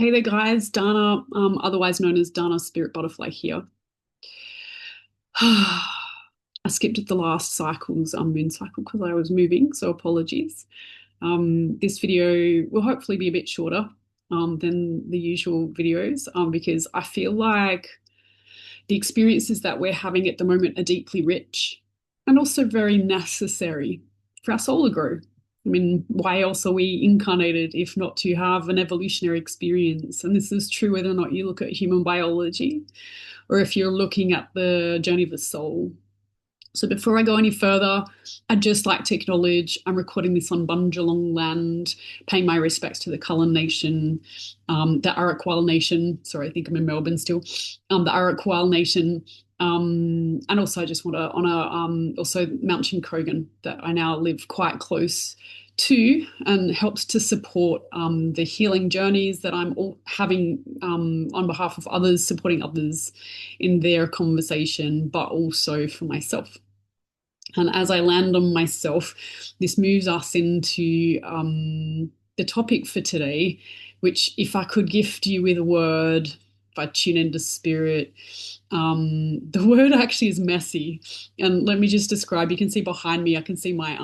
Hey there, guys. Dana, otherwise known as Dana Spirit Butterfly here. I skipped the last cycle's moon cycle because I was moving, so apologies. This video will hopefully be a bit shorter than the usual videos because I feel like the experiences that we're having at the moment are deeply rich and also very necessary for our soul to grow. I mean, why else are we incarnated if not to have an evolutionary experience? And this is true whether or not you look at human biology or if you're looking at the journey of the soul. So before I go any further, I'd just like to acknowledge I'm recording this on Bundjalung land, paying my respects to the Kulin Nation, the Arakwal Nation. Sorry, I think I'm in Melbourne still. The Arakwal Nation. And also I just want to honour also Mount Chinkogan that I now live quite close to and helps to support the healing journeys that I'm all having on behalf of others, supporting others in their conversation, but also for myself. And as I land on myself, this moves us into the topic for today, which, if I could gift you with a word, if I tune into spirit, the word actually is messy. And let me just describe. You can see behind me, I can see my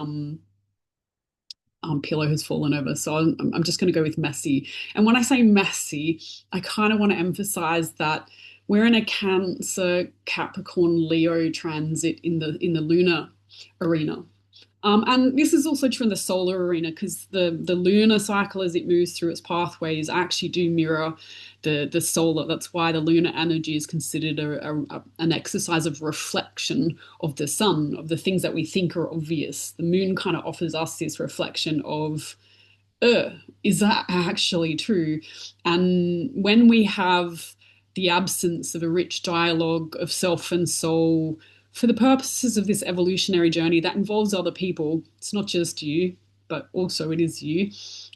pillow has fallen over. So I'm just going to go with messy. And when I say messy, I kind of want to emphasize that we're in a Cancer, Capricorn, Leo transit in the lunar arena. And this is also true in the solar arena because the lunar cycle, as it moves through its pathways, actually do mirror the solar. That's why the lunar energy is considered an exercise of reflection of the sun, of the things that we think are obvious. The moon kind of offers us this reflection of, is that actually true? And when we have the absence of a rich dialogue of self and soul, for the purposes of this evolutionary journey that involves other people, it's not just you, but also it is you.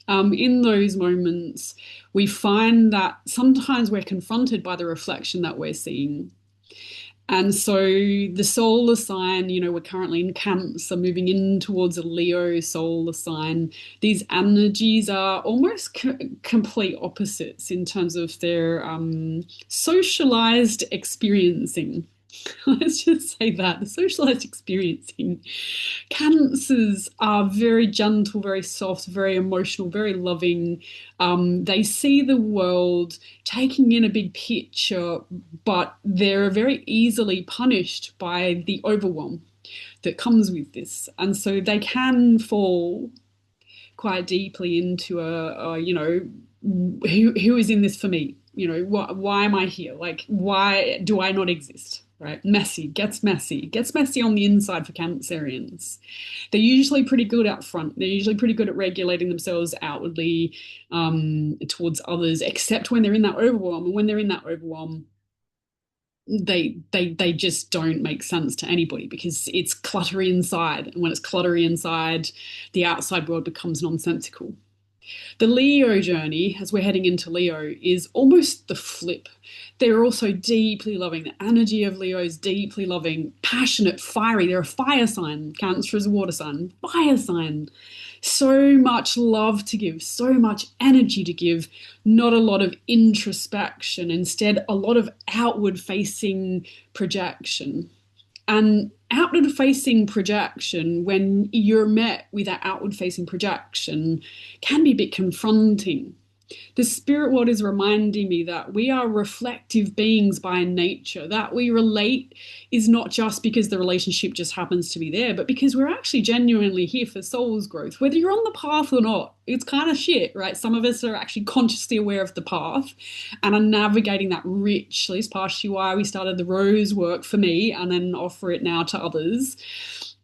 In those moments, we find that sometimes we're confronted by the reflection that we're seeing. And so the solar sign, we're currently in Cancer, moving in towards a Leo solar sign. These energies are almost complete opposites in terms of their socialized experiencing. Let's just say that the socialized experiencing. Cancers are very gentle, very soft, very emotional, very loving. They see the world taking in a big picture, but they're very easily punished by the overwhelm that comes with this. And so they can fall quite deeply into who is in this for me? Why am I here? Like, why do I not exist? Right? Gets messy on the inside for Cancerians. They're usually pretty good out front. They're usually pretty good at regulating themselves outwardly towards others, except when they're in that overwhelm. And when they're in that overwhelm, they just don't make sense to anybody because it's cluttery inside. And when it's cluttery inside, the outside world becomes nonsensical. The Leo journey, as we're heading into Leo, is almost the flip. They're also deeply loving. The energy of Leo is deeply loving, passionate, fiery. They're a fire sign. Cancer is a water sign. Fire sign. So much love to give, so much energy to give, not a lot of introspection, instead, a lot of outward facing projection. And outward facing projection, when you're met with that outward facing projection, can be a bit confronting. The spirit world is reminding me that we are reflective beings by nature, that we relate is not just because the relationship just happens to be there, but because we're actually genuinely here for soul's growth, whether you're on the path or not. It's kind of shit, right? Some of us are actually consciously aware of the path and are navigating that richly. It's partially why we started the rose work for me and then offer it now to others.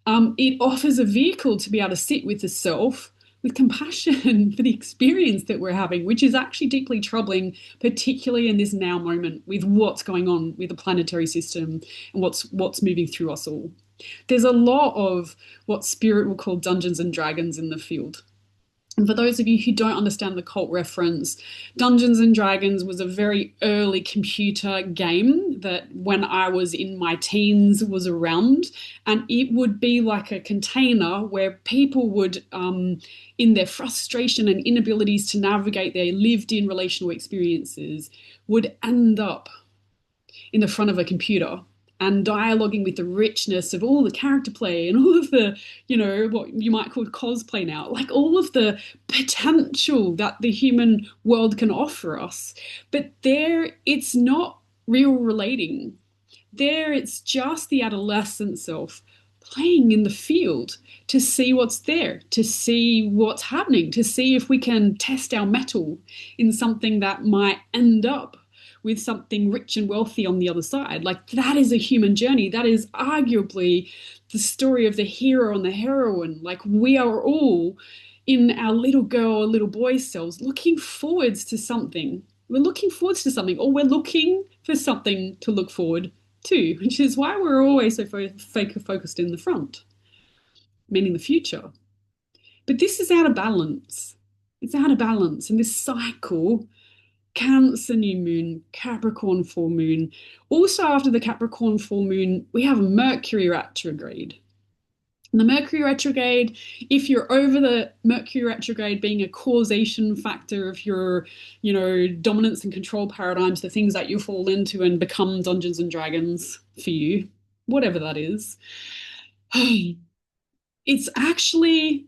It offers a vehicle to be able to sit with the self with compassion for the experience that we're having, which is actually deeply troubling, particularly in this now moment with what's going on with the planetary system and what's moving through us all. There's a lot of what spirit will call Dungeons and Dragons in the field. And for those of you who don't understand the cult reference, Dungeons and Dragons was a very early computer game that when I was in my teens was around. And it would be like a container where people would, in their frustration and inabilities to navigate their lived in relational experiences, would end up in the front of a computer and dialoguing with the richness of all the character play and all of the, what you might call cosplay now, like all of the potential that the human world can offer us. But there, it's not real relating. There, it's just the adolescent self playing in the field to see what's there, to see what's happening, to see if we can test our mettle in something that might end up with something rich and wealthy on the other side. Like that is a human journey. That is arguably the story of the hero and the heroine. Like we are all in our little girl or little boy selves looking forwards to something. We're looking forwards to something, or we're looking for something to look forward to, which is why we're always so focused in the front, meaning the future. But this is out of balance. It's out of balance. And this cycle, Cancer new moon, Capricorn full moon. Also, after the Capricorn full moon, we have Mercury retrograde. And the Mercury retrograde, if you're over the Mercury retrograde being a causation factor of your, dominance and control paradigms, the things that you fall into and become Dungeons and Dragons for you, whatever that is, it's actually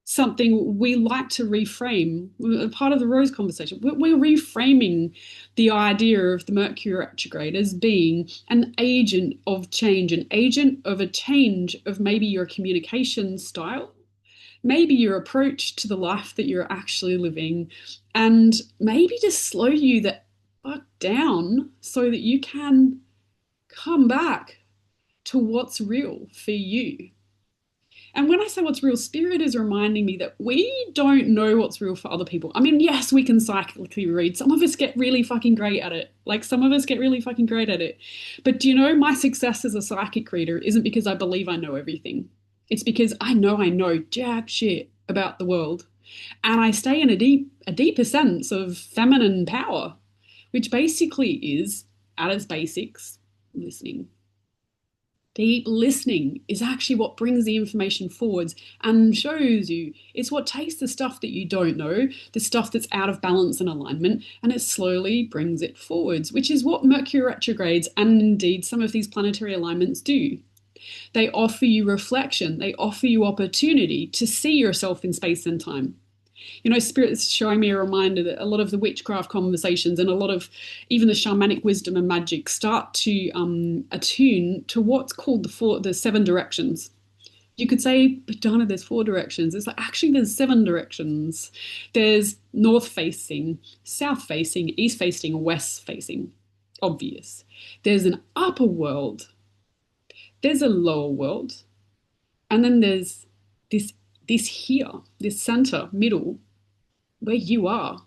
something we like to reframe. Part of the Rose conversation, we're reframing the idea of the Mercury retrograde as being an agent of change, an agent of a change of maybe your communication style, maybe your approach to the life that you're actually living, and maybe to slow you the fuck down so that you can come back to what's real for you. And when I say what's real, Spirit is reminding me that we don't know what's real for other people. I mean, yes, we can psychically read. Some of us get really fucking great at it. Like some of us get really fucking great at it. But do you know my success as a psychic reader isn't because I believe I know everything. It's because I know jack shit about the world. And I stay in a deeper sense of feminine power, which basically is, at its basics, listening. Deep listening is actually what brings the information forwards and shows you. It's what takes the stuff that you don't know, the stuff that's out of balance and alignment, and it slowly brings it forwards, which is what Mercury retrogrades and indeed some of these planetary alignments do. They offer you reflection, they offer you opportunity to see yourself in space and time. Spirit's showing me a reminder that a lot of the witchcraft conversations and a lot of even the shamanic wisdom and magic start to attune to what's called the seven directions. You could say, but Donna, there's four directions. It's like, actually, there's seven directions. There's north facing, south facing, east facing, west facing. Obvious. There's an upper world. There's a lower world. And then there's this here, this center, middle, where you are.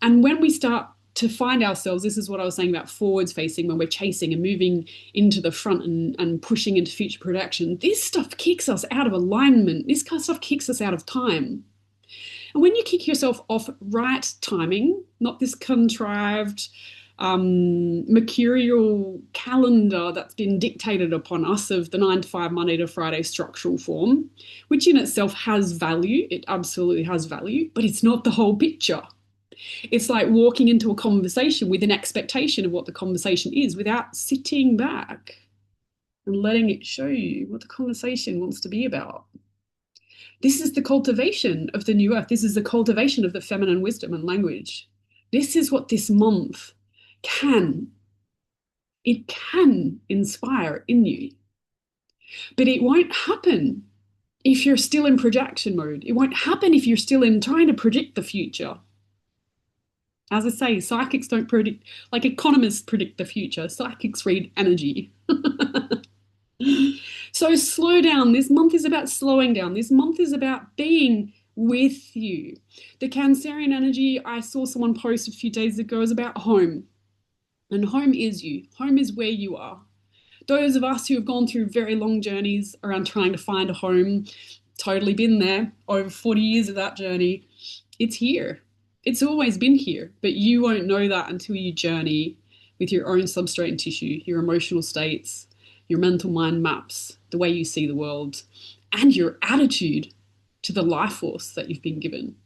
And when we start to find ourselves, this is what I was saying about forwards facing, when we're chasing and moving into the front and pushing into future production, this stuff kicks us out of alignment. This kind of stuff kicks us out of time. And when you kick yourself off right timing, not this contrived mercurial calendar that's been dictated upon us of the 9 to 5 Monday to Friday structural form, which in itself has value. It absolutely has value, but it's not the whole picture. It's like walking into a conversation with an expectation of what the conversation is without sitting back and letting it show you what the conversation wants to be about. This is the cultivation of the new earth. This is the cultivation of the feminine wisdom and language. This is what this month can inspire in you. But it won't happen if you're still in projection mode. It won't happen if you're still in trying to predict the future. As I say, psychics don't predict, like economists predict the future. Psychics read energy. So slow down. This month is about slowing down. This month is about being with you. The Cancerian energy I saw someone post a few days ago is about home. And home is you. Home is where you are. Those of us who have gone through very long journeys around trying to find a home, totally been there. Over 40 years of that journey. It's here. It's always been here, but you won't know that until you journey with your own substrate and tissue, your emotional states, your mental mind maps, the way you see the world, and your attitude to the life force that you've been given.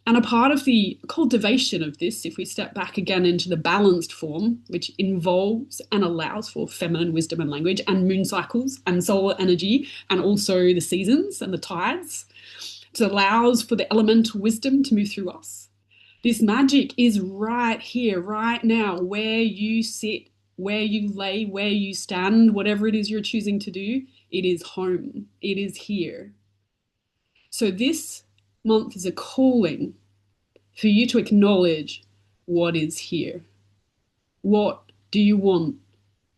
And a part of the cultivation of this, if we step back again into the balanced form, which involves and allows for feminine wisdom and language and moon cycles and solar energy and also the seasons and the tides, it allows for the elemental wisdom to move through us. This magic is right here, right now, where you sit, where you lay, where you stand, whatever it is you're choosing to do, it is home. It is here. So this month is a calling for you to acknowledge what is here. What do you want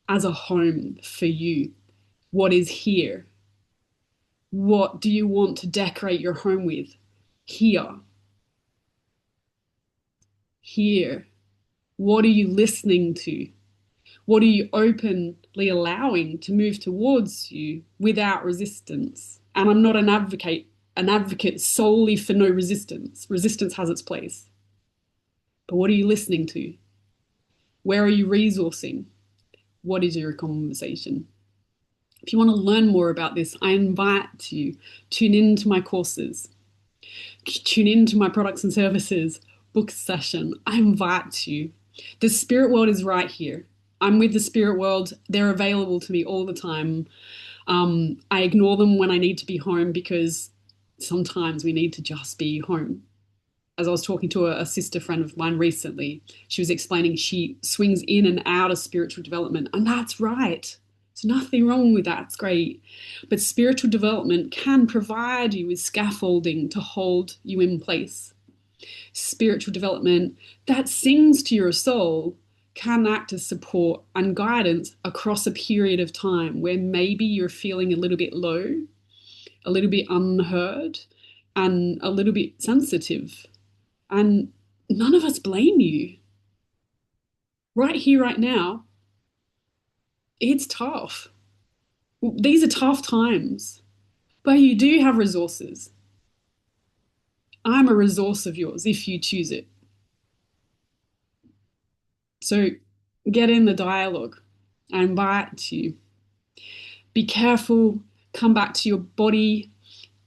as a home for you? What is here? What do you want to decorate your home with? Here. Here. What are you listening to? What are you openly allowing to move towards you without resistance? And I'm not an advocate solely for no resistance. Resistance has its place. But what are you listening to? Where are you resourcing? What is your conversation? If you want to learn more about this, I invite you to tune into my courses, tune into my products and services, book session. I invite you. The spirit world is right here. I'm with the spirit world. They're available to me all the time. I ignore them when I need to be home because sometimes we need to just be home. As I was talking to a sister friend of mine recently, she was explaining she swings in and out of spiritual development, and that's right. There's nothing wrong with that. It's great. But spiritual development can provide you with scaffolding to hold you in place. Spiritual development that sings to your soul can act as support and guidance across a period of time where maybe you're feeling a little bit low, a little bit unheard, and a little bit sensitive. And none of us blame you. Right here, right now, it's tough. These are tough times, but you do have resources. I'm a resource of yours if you choose it. So get in the dialogue. I invite you. Be careful, come back to your body,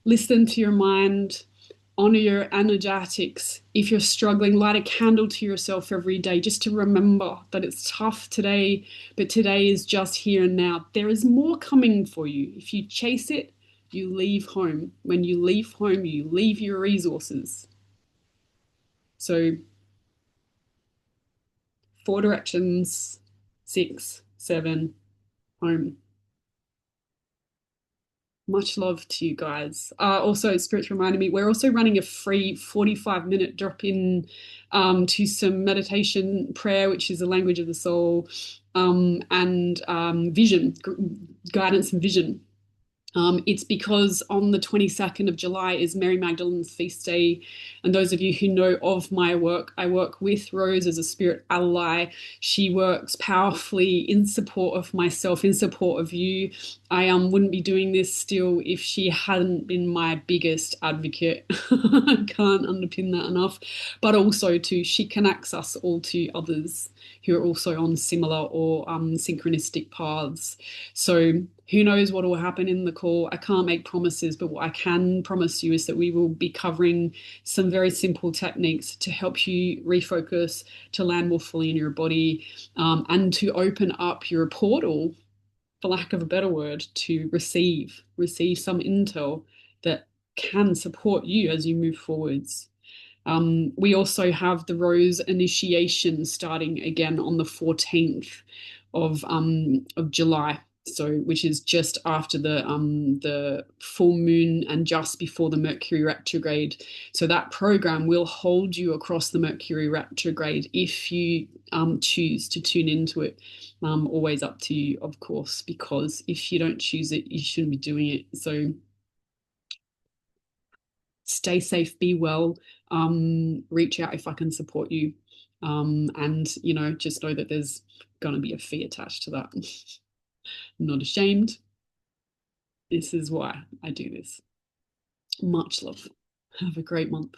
listen to your mind, honor your energetics. If you're struggling, light a candle to yourself every day just to remember that it's tough today, but today is just here and now. There is more coming for you. If you chase it, you leave home. When you leave home, you leave your resources. So 4 directions, 6, 7, home. Much love to you guys. Also, Spirit's reminded me, we're also running a free 45-minute drop-in to some meditation prayer, which is the language of the soul, and vision, guidance and vision. It's because on the 22nd of July is Mary Magdalene's feast day. And those of you who know of my work, I work with Rose as a spirit ally. She works powerfully in support of myself, in support of you. I wouldn't be doing this still if she hadn't been my biggest advocate. I can't underpin that enough. But also too, she connects us all to others who are also on similar or synchronistic paths. So who knows what will happen in the call? I can't make promises, but what I can promise you is that we will be covering some very simple techniques to help you refocus, to land more fully in your body, and to open up your portal, for lack of a better word, to receive some intel that can support you as you move forwards. We also have the Rose initiation starting again on the 14th of July. So, which is just after the full moon and just before the Mercury retrograde. So that program will hold you across the Mercury retrograde if you choose to tune into it. Always up to you, of course, because if you don't choose it, you shouldn't be doing it. So stay safe, be well, reach out if I can support you. And, just know that there's going to be a fee attached to that. I'm not ashamed. This is why I do this. Much love. Have a great month.